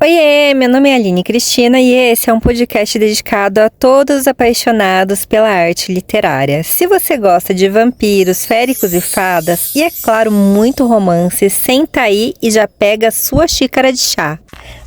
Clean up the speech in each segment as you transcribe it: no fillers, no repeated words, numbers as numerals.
Oiê, meu nome é Aline Cristina e esse é um podcast dedicado a todos os apaixonados pela arte literária. Se você gosta de vampiros, féricos e fadas, e é claro, muito romance, senta aí e já pega a sua xícara de chá.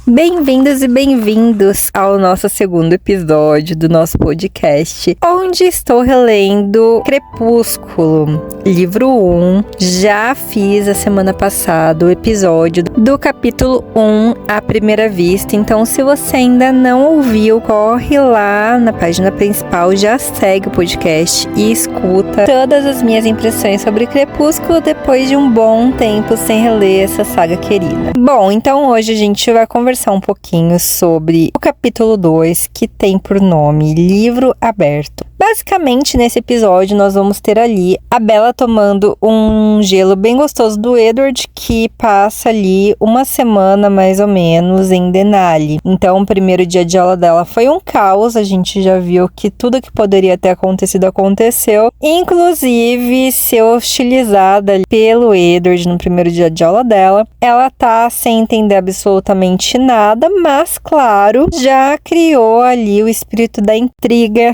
Bem-vindos e bem-vindos ao nosso segundo episódio do nosso podcast, onde estou relendo Crepúsculo, livro 1. Já fiz a semana passada o episódio do capítulo 1, à primeira vista, então se você ainda não ouviu, corre lá na página principal, já segue o podcast e escuta todas as minhas impressões sobre Crepúsculo depois de um bom tempo sem reler essa saga querida. Bom, então hoje a gente vai conversar um pouquinho sobre o capítulo 2, que tem por nome Livro Aberto. Basicamente, nesse episódio, nós vamos ter ali a Bella tomando um gelo bem gostoso do Edward, que passa ali uma semana, mais ou menos, em Denali. Então, o primeiro dia de aula dela foi um caos, a gente já viu que tudo que poderia ter acontecido, aconteceu. Inclusive, ser hostilizada pelo Edward no primeiro dia de aula dela. Ela tá sem entender absolutamente nada, mas, claro, já criou ali o espírito da intriga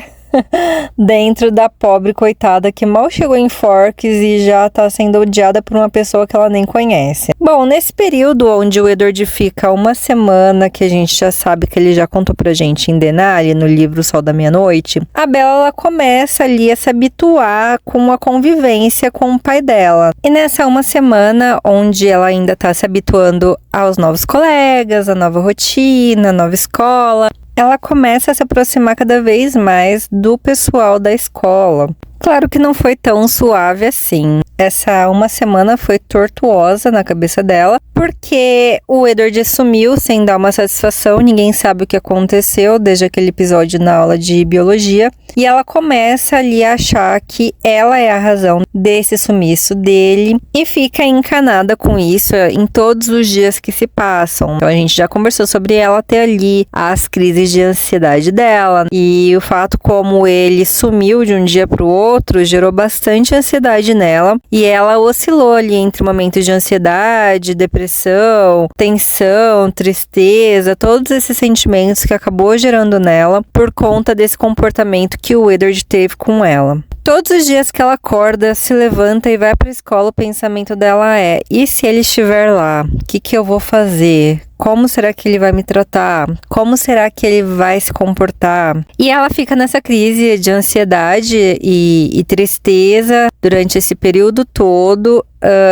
dentro da pobre coitada que mal chegou em Forks e já tá sendo odiada por uma pessoa que ela nem conhece. Bom, nesse período onde o Edward fica uma semana, que a gente já sabe que ele já contou pra gente em Denali, no livro Sol da Meia-Noite, a Bella ela começa ali a se habituar com a convivência com o pai dela. E nessa uma semana, onde ela ainda tá se habituando aos novos colegas, a nova rotina, a nova escola, ela começa a se aproximar cada vez mais do pessoal da escola. Claro que não foi tão suave assim. Essa uma semana foi tortuosa na cabeça dela, porque o Edward sumiu sem dar uma satisfação, ninguém sabe o que aconteceu desde aquele episódio na aula de biologia, e ela começa ali a achar que ela é a razão desse sumiço dele, e fica encanada com isso em todos os dias que se passam. Então a gente já conversou sobre ela ter ali as crises de ansiedade dela, e o fato como ele sumiu de um dia para o outro gerou bastante ansiedade nela. E ela oscilou ali entre momentos de ansiedade, depressão, tensão, tristeza, todos esses sentimentos que acabou gerando nela por conta desse comportamento que o Edward teve com ela. Todos os dias que ela acorda, se levanta e vai para a escola, o pensamento dela é: e se ele estiver lá? O que eu vou fazer? Como será que ele vai me tratar? Como será que ele vai se comportar? E ela fica nessa crise de ansiedade e tristeza durante esse período todo.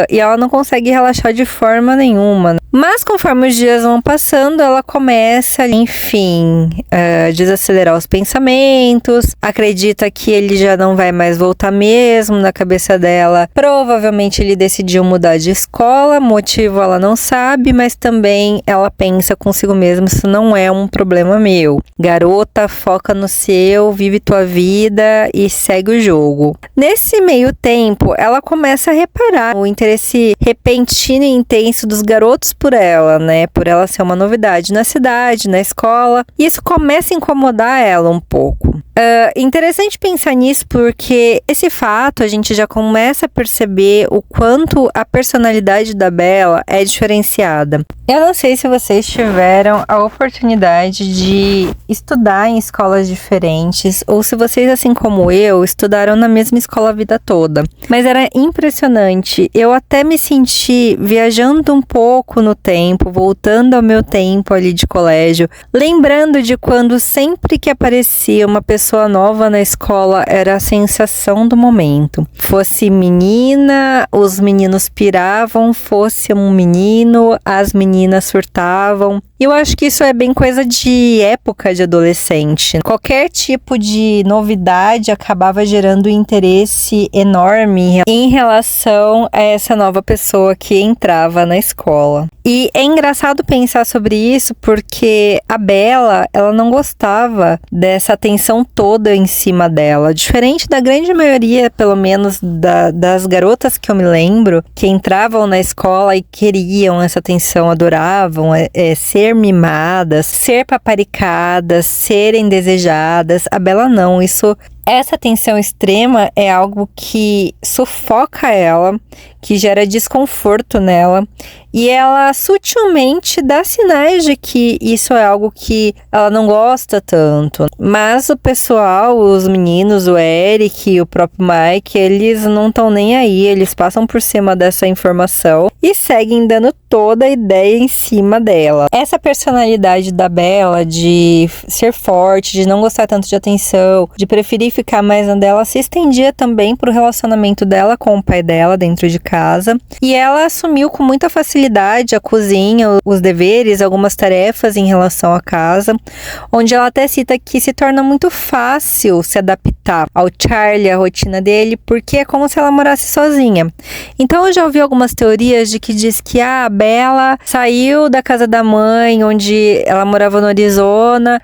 E ela não consegue relaxar de forma nenhuma. Mas conforme os dias vão passando, ela começa, enfim, a desacelerar os pensamentos. Acredita que ele já não vai mais voltar mesmo na cabeça dela. Provavelmente ele decidiu mudar de escola. Motivo ela não sabe, mas também ela pensa consigo mesma: isso não é um problema meu. Garota, foca no seu, vive tua vida e segue o jogo. Nesse meio tempo, ela começa a reparar o interesse repentino e intenso dos garotos por ela, né? Por ela ser uma novidade na cidade, na escola. E isso começa a incomodar ela um pouco. Interessante pensar nisso porque esse fato a gente já começa a perceber o quanto a personalidade da Bella é diferenciada. Eu não sei se vocês tiveram a oportunidade de estudar em escolas diferentes ou se vocês, assim como eu, estudaram na mesma escola a vida toda. Mas era impressionante. Eu até me senti viajando um pouco no tempo, voltando ao meu tempo ali de colégio, lembrando de quando sempre que aparecia uma pessoa nova na escola era a sensação do momento. Fosse menina, os meninos piravam, fosse um menino, as meninas surtavam. Eu acho que isso é bem coisa de época de adolescente. Qualquer tipo de novidade acabava gerando interesse enorme em relação a essa nova pessoa que entrava na escola. E é engraçado pensar sobre isso porque a Bella, ela não gostava dessa atenção toda em cima dela. Diferente da grande maioria, pelo menos das garotas que eu me lembro, que entravam na escola e queriam essa atenção, adoravam ser mimadas, ser paparicadas, serem desejadas. A Bella não, isso Essa tensão extrema é algo que sufoca ela, que gera desconforto nela, e ela sutilmente dá sinais de que isso é algo que ela não gosta tanto. Mas o pessoal, os meninos, o Eric e o próprio Mike, eles não estão nem aí, eles passam por cima dessa informação e seguem dando toda a ideia em cima dela. Essa personalidade da Bella de ser forte, de não gostar tanto de atenção, de preferir ficar mais na dela, se estendia também pro relacionamento dela com o pai dela dentro de casa. E ela assumiu com muita facilidade a cozinha, os deveres, algumas tarefas em relação à casa, onde ela até cita que se torna muito fácil se adaptar ao Charlie, à rotina dele, porque é como se ela morasse sozinha. Então eu já ouvi algumas teorias de que diz que a Bella saiu da casa da mãe, onde ela morava no Arizona,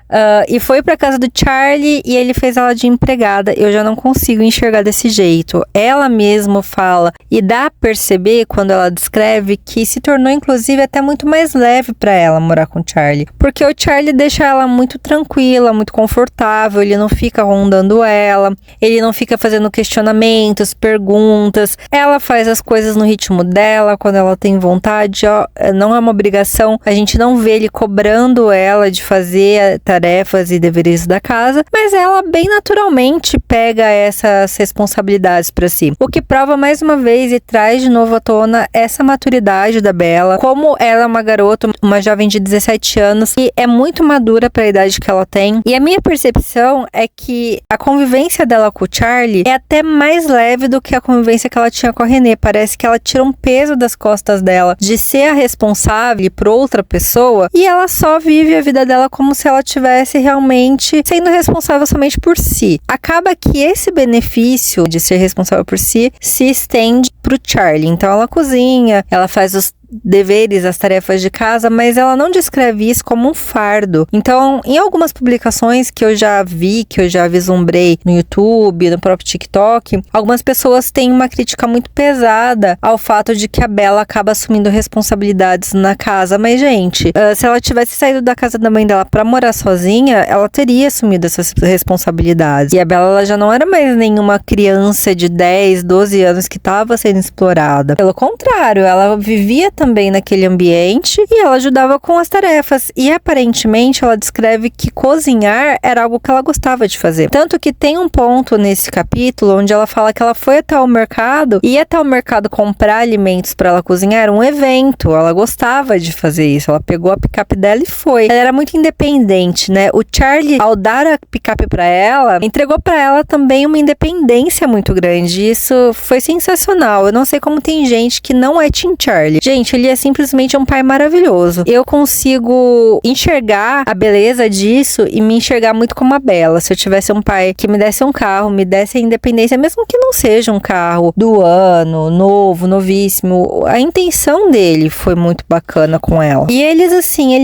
e foi para casa do Charlie e ele fez ela de empregada. Eu já não consigo enxergar desse jeito. Ela mesma fala e dá a perceber quando ela descreve que se tornou inclusive até muito mais leve para ela morar com o Charlie, porque o Charlie deixa ela muito tranquila, muito confortável, ele não fica rondando ela, ele não fica fazendo questionamentos, perguntas, ela faz as coisas no ritmo dela, quando ela tem vontade, ó, não é uma obrigação, a gente não vê ele cobrando ela de fazer tarefas e deveres da casa, mas ela bem naturalmente pega essas responsabilidades para si, o que prova mais uma vez e traz de novo à tona essa maturidade da Bella, como ela é uma garota, uma jovem de 17 anos e é muito madura para a idade que ela tem. E a minha percepção é que a convivência dela com o Charlie é até mais leve do que a convivência que ela tinha com a Renée. Parece que ela tira um peso das costas dela de ser a responsável por outra pessoa e ela só vive a vida dela como se ela tivesse realmente sendo responsável somente por si. Acaba que esse benefício de ser responsável por si se estende pro Charlie. Então ela cozinha, ela faz os deveres, as tarefas de casa, mas ela não descreve isso como um fardo. Então, em algumas publicações que eu já vi, que eu já vislumbrei no YouTube, no próprio TikTok, algumas pessoas têm uma crítica muito pesada ao fato de que a Bella acaba assumindo responsabilidades na casa. Mas, gente, se ela tivesse saído da casa da mãe dela pra morar sozinha, ela teria assumido essas responsabilidades. E a Bella, ela já não era mais nenhuma criança de 10, 12 anos que estava sendo explorada. Pelo contrário, ela vivia também naquele ambiente e ela ajudava com as tarefas. E aparentemente ela descreve que cozinhar era algo que ela gostava de fazer. Tanto que tem um ponto nesse capítulo onde ela fala que ela foi até o mercado e ia até o mercado comprar alimentos para ela cozinhar. Era um evento, ela gostava de fazer isso. Ela pegou a picape dela e foi. Ela era muito independente, né? O Charlie, ao dar a picape para ela, entregou para ela também uma independência muito grande. Isso foi sensacional. Eu não sei como tem gente que não é Team Charlie. Gente, ele é simplesmente um pai maravilhoso. Eu consigo enxergar a beleza disso e me enxergar muito como a Bella. Se eu tivesse um pai que me desse um carro, me desse a independência, mesmo que não seja um carro do ano, novo, novíssimo, a intenção dele foi muito bacana com ela. E eles, assim,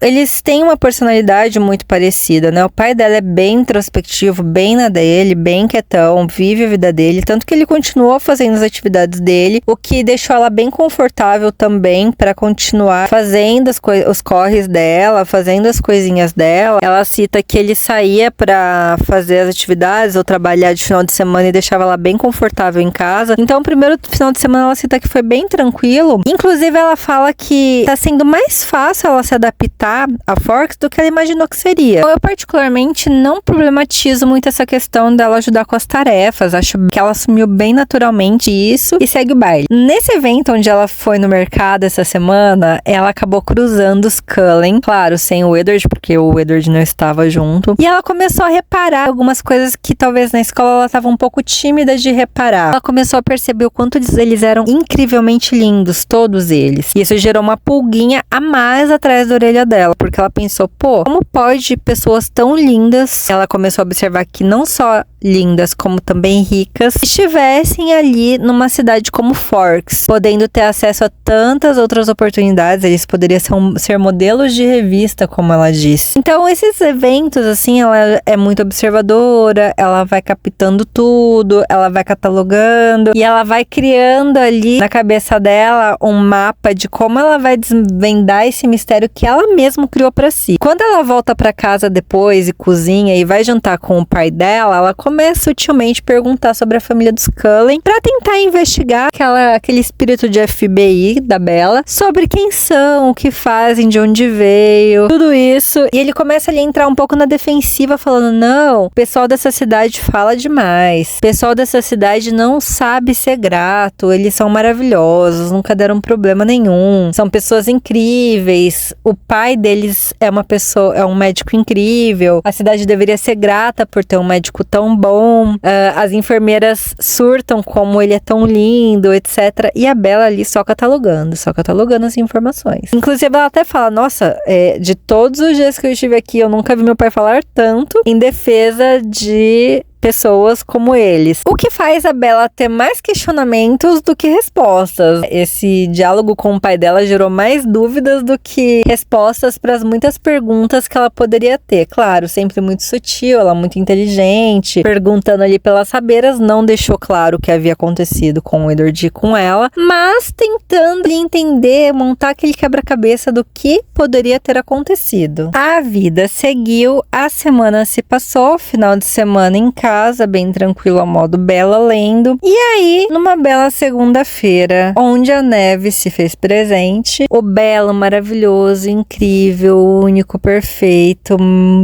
eles têm uma personalidade muito parecida, né? O pai dela é bem introspectivo, bem na dele, bem quietão, vive a vida dele, tanto que ele continuou fazendo as atividades dele, o que deixou ela bem confortável também para continuar fazendo os corres dela, fazendo as coisinhas dela. Ela cita que ele saía para fazer as atividades ou trabalhar de final de semana e deixava ela bem confortável em casa. Então, o primeiro final de semana ela cita que foi bem tranquilo. Inclusive, ela fala que tá sendo mais fácil ela se adaptar a Forks do que ela imaginou que seria. Eu, particularmente, não problematizo muito essa questão dela ajudar com as tarefas. Acho que ela assumiu bem naturalmente isso e segue o baile. Nesse evento onde ela foi no mercado essa semana, ela acabou cruzando os Cullen, claro, sem o Edward, porque o Edward não estava junto, e ela começou a reparar algumas coisas que talvez na escola ela estava um pouco tímida de reparar. Ela começou a perceber o quanto eles eram incrivelmente lindos, todos eles, e isso gerou uma pulguinha a mais atrás da orelha dela, porque ela pensou, pô, como pode pessoas tão lindas, ela começou a observar que não só lindas, como também ricas, estivessem ali numa cidade como Forks, podendo ter acesso a tantas outras oportunidades. Eles poderiam ser modelos de revista, como ela disse. Então, esses eventos, assim, ela é muito observadora, ela vai captando tudo, ela vai catalogando e ela vai criando ali na cabeça dela um mapa de como ela vai desvendar esse mistério que ela mesma criou pra si. Quando ela volta pra casa depois e cozinha e vai jantar com o pai dela, ela começa começa sutilmente a perguntar sobre a família dos Cullen pra tentar investigar aquele espírito de FBI da Bella, sobre quem são, o que fazem, de onde veio, tudo isso. E ele começa ali a entrar um pouco na defensiva, falando, não, o pessoal dessa cidade fala demais, o pessoal dessa cidade não sabe ser grato, eles são maravilhosos, nunca deram problema nenhum, são pessoas incríveis, o pai deles é um médico incrível, a cidade deveria ser grata por ter um médico tão bom, as enfermeiras surtam como ele é tão lindo, etc. E a Bella ali só catalogando as informações. Inclusive ela até fala, nossa, de todos os dias que eu estive aqui, eu nunca vi meu pai falar tanto em defesa de pessoas como eles. O que faz a Bella ter mais questionamentos do que respostas. Esse diálogo com o pai dela gerou mais dúvidas do que respostas para as muitas perguntas que ela poderia ter. Claro, sempre muito sutil, ela muito inteligente, perguntando ali pelas sabeiras, não deixou claro o que havia acontecido com o Edward e com ela, mas tentando entender, montar aquele quebra-cabeça do que poderia ter acontecido. A vida seguiu, a semana se passou, final de semana em casa, bem tranquilo, a modo Bella lendo. E aí, numa bela segunda-feira, onde a neve se fez presente, o belo, maravilhoso, incrível, único, perfeito,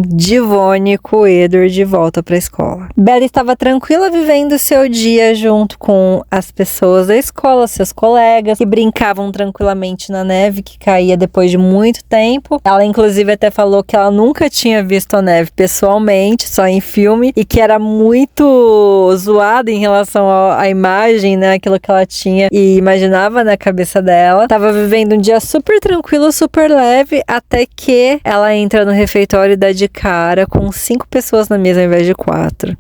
divônico Edward volta pra escola. Bella estava tranquila vivendo seu dia junto com as pessoas da escola, seus colegas, que brincavam tranquilamente na neve que caía depois de muito tempo. Ela, inclusive, até falou que ela nunca tinha visto a neve pessoalmente, só em filme, e que era muito zoada em relação à imagem, né? Aquilo que ela tinha e imaginava na cabeça dela. Tava vivendo um dia super tranquilo, super leve, até que ela entra no refeitório e dá de cara com 5 pessoas na mesa ao invés de 4.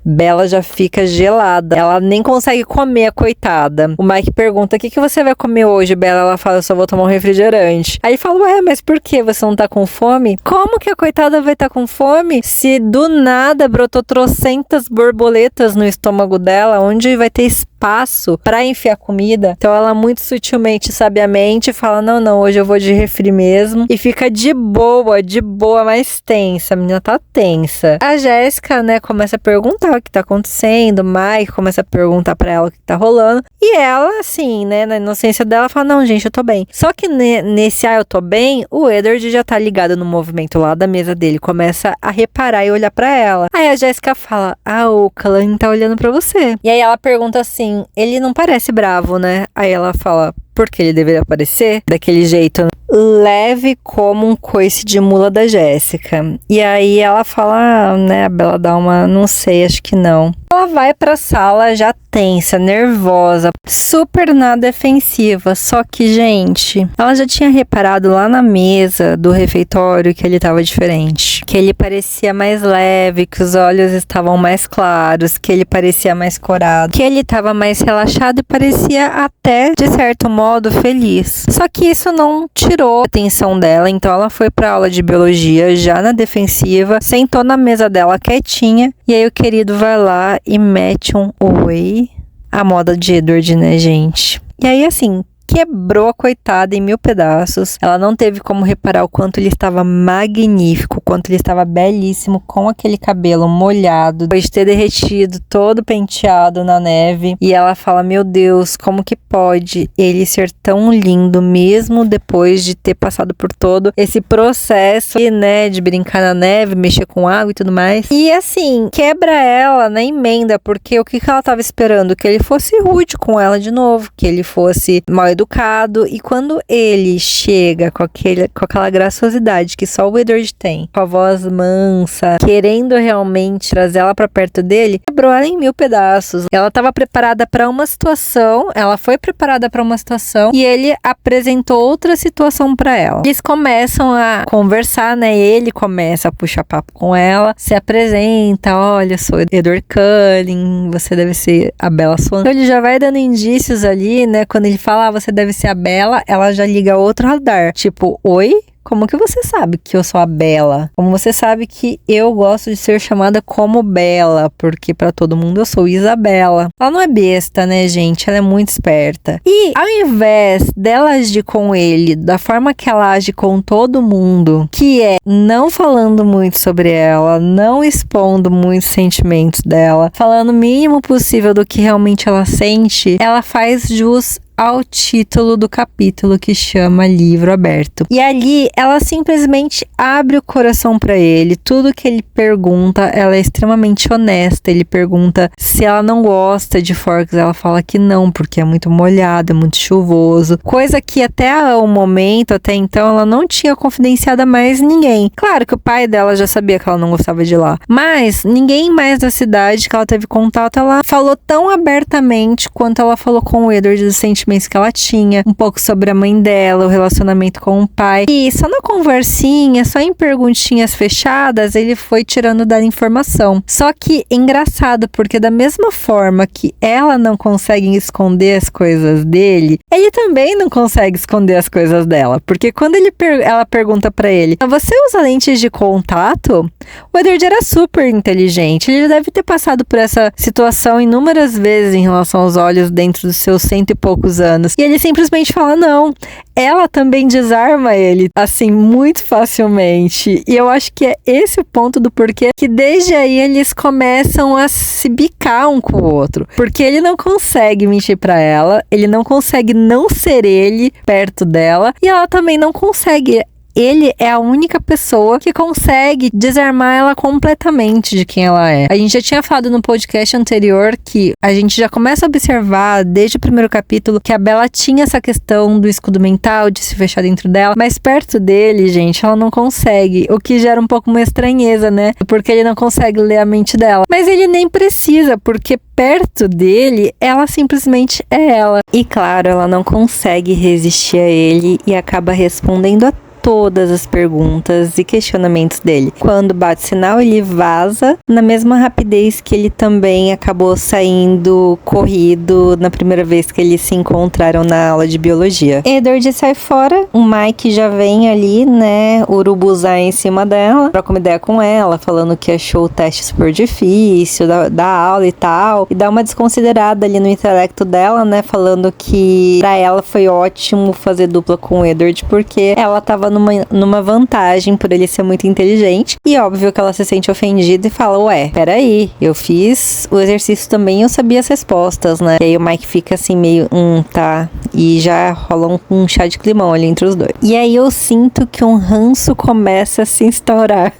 Bella já fica gelada. Ela nem consegue comer, a coitada. O Mike pergunta, o que você vai comer hoje, Bella? Ela fala, eu só vou tomar um refrigerante. Aí fala, ué, mas por que? Você não tá com fome? Como que a coitada vai estar com fome se do nada brotou trocentas borboletas no estômago dela, onde vai ter espaço pra enfiar comida? Então ela muito sutilmente, sabiamente fala, não, hoje eu vou de refri mesmo. E fica de boa, mais tensa. A menina tá tensa. A Jéssica, né, começa a perguntar o que tá acontecendo, o Mike começa a perguntar pra ela o que tá rolando, e ela, assim, né, na inocência dela, fala, não, gente, eu tô bem. Só que nesse, eu tô bem, o Edward já tá ligado no movimento lá da mesa dele, começa a reparar e olhar pra ela. Aí a Jéssica fala, o Cullen tá olhando pra você. E aí ela pergunta assim, ele não parece bravo, né? Aí ela fala, porque ele deveria aparecer daquele jeito leve como um coice de mula da Jéssica. E aí ela fala, né, a Bella dá uma, não sei, acho que não. Ela vai pra sala já tensa, nervosa, super na defensiva. Só que, gente, ela já tinha reparado lá na mesa do refeitório que ele tava diferente. Que ele parecia mais leve, que os olhos estavam mais claros, que ele parecia mais corado, que ele tava mais relaxado e parecia até, de certo modo, feliz. Só que isso não tirou a atenção dela, então ela foi pra aula de biologia já na defensiva, sentou na mesa dela quietinha, e aí o querido vai lá e mete um oi, a moda de Edward, né, gente? E aí, assim, quebrou a coitada em 1000 pedaços. Ela não teve como reparar o quanto ele estava magnífico, o quanto ele estava belíssimo, com aquele cabelo molhado, depois de ter derretido, todo penteado na neve. E ela fala, meu Deus, como que pode ele ser tão lindo, mesmo depois de ter passado por todo esse processo, né, de brincar na neve, mexer com água e tudo mais. E assim, quebra ela na emenda, porque o que ela estava esperando? Que ele fosse rude com ela de novo, que ele fosse mal educado, e quando ele chega com aquela graciosidade que só o Edward tem, com a voz mansa, querendo realmente trazer ela pra perto dele, quebrou ela em 1000 pedaços. Ela estava preparada para uma situação, ela foi preparada para uma situação, e ele apresentou outra situação para ela. Eles começam a conversar, né, ele começa a puxar papo com ela, se apresenta, olha, sou Edward Cullen, você deve ser a Bella Swan. Então ele já vai dando indícios ali, né, quando ele fala, você deve ser a Bella, ela já liga outro radar. Tipo, oi? como que você sabe que eu sou a Bela? Como você sabe que eu gosto de ser chamada como Bela? Porque pra todo mundo eu sou Isabela. Ela não é besta, né, gente? Ela é muito esperta. E ao invés dela agir com ele da forma que ela age com todo mundo, que é não falando muito sobre ela, não expondo muitos sentimentos dela, falando o mínimo possível do que realmente ela sente, ela faz jus ao título do capítulo, que chama Livro Aberto. E ali ela simplesmente abre o coração para ele. Tudo que ele pergunta, ela é extremamente honesta. Ele pergunta se ela não gosta de Forks, ela fala que não, porque é muito molhado, é muito chuvoso. Coisa que até o momento, até então, ela não tinha confidenciado a mais ninguém. Claro que o pai dela já sabia que ela não gostava de lá, mas ninguém mais da cidade que ela teve contato, ela falou tão abertamente quanto ela falou com o Edward dos sentimentos que ela tinha, um pouco sobre a mãe dela, o relacionamento com o pai. E só na conversinha, só em perguntinhas fechadas, ele foi tirando da informação. Só que engraçado, porque da mesma forma que ela não consegue esconder as coisas dele, ele também não consegue esconder as coisas dela. Porque quando ela pergunta pra ele, você usa lentes de contato? O Edward era super inteligente. Ele deve ter passado por essa situação inúmeras vezes em relação aos olhos dentro dos seus 100 e poucos anos. E ele simplesmente fala não. Ela também desarma ele, assim, muito facilmente. E eu acho que é esse o ponto do porquê que desde aí eles começam a se bicar um com o outro. Porque ele não consegue mentir pra ela, ele não consegue não ser ele perto dela, e ela também não consegue. Ele é a única pessoa que consegue desarmar ela completamente de quem ela é. A gente já tinha falado no podcast anterior que a gente já começa a observar desde o primeiro capítulo que a Bella tinha essa questão do escudo mental, de se fechar dentro dela, mas perto dele, gente, ela não consegue, o que gera um pouco uma estranheza, né? Porque ele não consegue ler a mente dela. Mas ele nem precisa, porque perto dele, ela simplesmente é ela. E claro, ela não consegue resistir a ele e acaba respondendo a todas as perguntas e questionamentos dele. Quando bate sinal, ele vaza na mesma rapidez que ele também acabou saindo corrido na primeira vez que eles se encontraram na aula de biologia. Edward sai fora, o Mike já vem ali, né, urubuzar em cima dela, troca uma ideia com ela, falando que achou o teste super difícil da aula e tal, e dá uma desconsiderada ali no intelecto dela, né, falando que pra ela foi ótimo fazer dupla com o Edward, porque ela tava numa vantagem por ele ser muito inteligente. E óbvio que ela se sente ofendida e fala, ué, peraí, eu fiz o exercício também, eu sabia as respostas, né? E aí o Mike fica assim meio, tá. E já rola um chá de climão ali entre os dois. E aí eu sinto que um ranço começa a se instaurar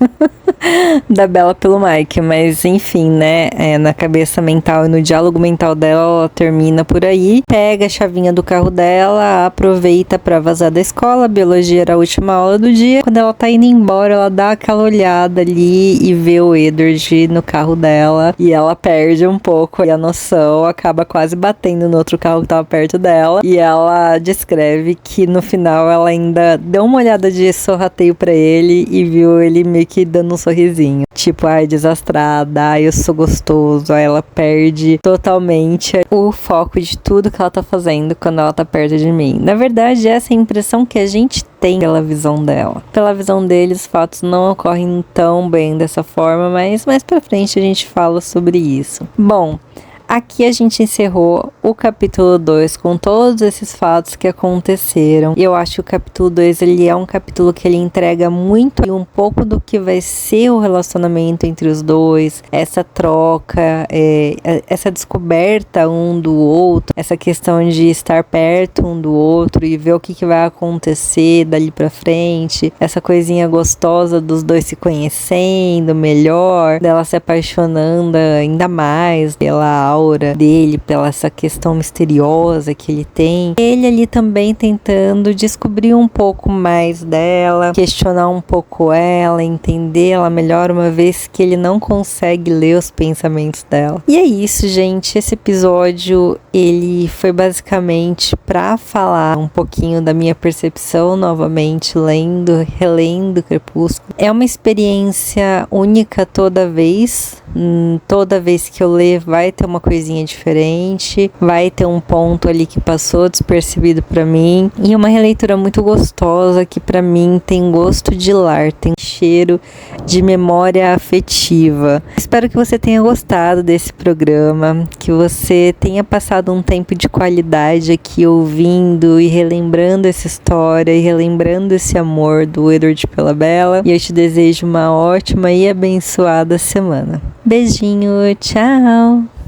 da Bella pelo Mike. Mas enfim, né? Na cabeça mental e no diálogo mental dela, ela termina por aí. Pega a chavinha do carro dela, aproveita pra vazar da escola. A biologia era a última aula do dia. Quando ela tá indo embora, ela dá aquela olhada ali e vê o Edward no carro dela. E ela perde um pouco a noção, acaba quase batendo no outro carro que tava perto dela. E ela descreve que no final ela ainda deu uma olhada de sorrateio pra ele e viu ele meio que dando um sorrisinho. Tipo, ai, desastrada, ai, eu sou gostoso. Aí ela perde totalmente o foco de tudo que ela tá fazendo quando ela tá perto de mim. Na verdade, essa é a impressão que a gente tem pela visão dela. Pela visão dele, os fatos não ocorrem tão bem dessa forma, mas mais pra frente a gente fala sobre isso. Bom, aqui a gente encerrou o capítulo 2 com todos esses fatos que aconteceram. E eu acho que o capítulo 2 ele é um capítulo que ele entrega muito e um pouco do que vai ser o relacionamento entre os dois, essa troca, essa descoberta um do outro, essa questão de estar perto um do outro e ver o que vai acontecer dali pra frente, essa coisinha gostosa dos dois se conhecendo melhor, dela se apaixonando ainda mais pela aura dele, pela essa questão misteriosa que ele tem. Ele ali também tentando descobrir um pouco mais dela, questionar um pouco ela, entender ela melhor, uma vez que ele não consegue ler os pensamentos dela. E é isso, gente. Esse episódio ele foi basicamente para falar um pouquinho da minha percepção novamente, relendo Crepúsculo. É uma experiência única toda vez que eu ler vai ter uma coisinha diferente, vai ter um ponto ali que passou despercebido para mim, e uma releitura muito gostosa que para mim tem gosto de lar, tem cheiro de memória afetiva. Espero que você tenha gostado desse programa, que você tenha passado um tempo de qualidade aqui ouvindo e relembrando essa história e relembrando esse amor do Edward pela Bella, e eu te desejo uma ótima e abençoada semana. Beijinho, tchau!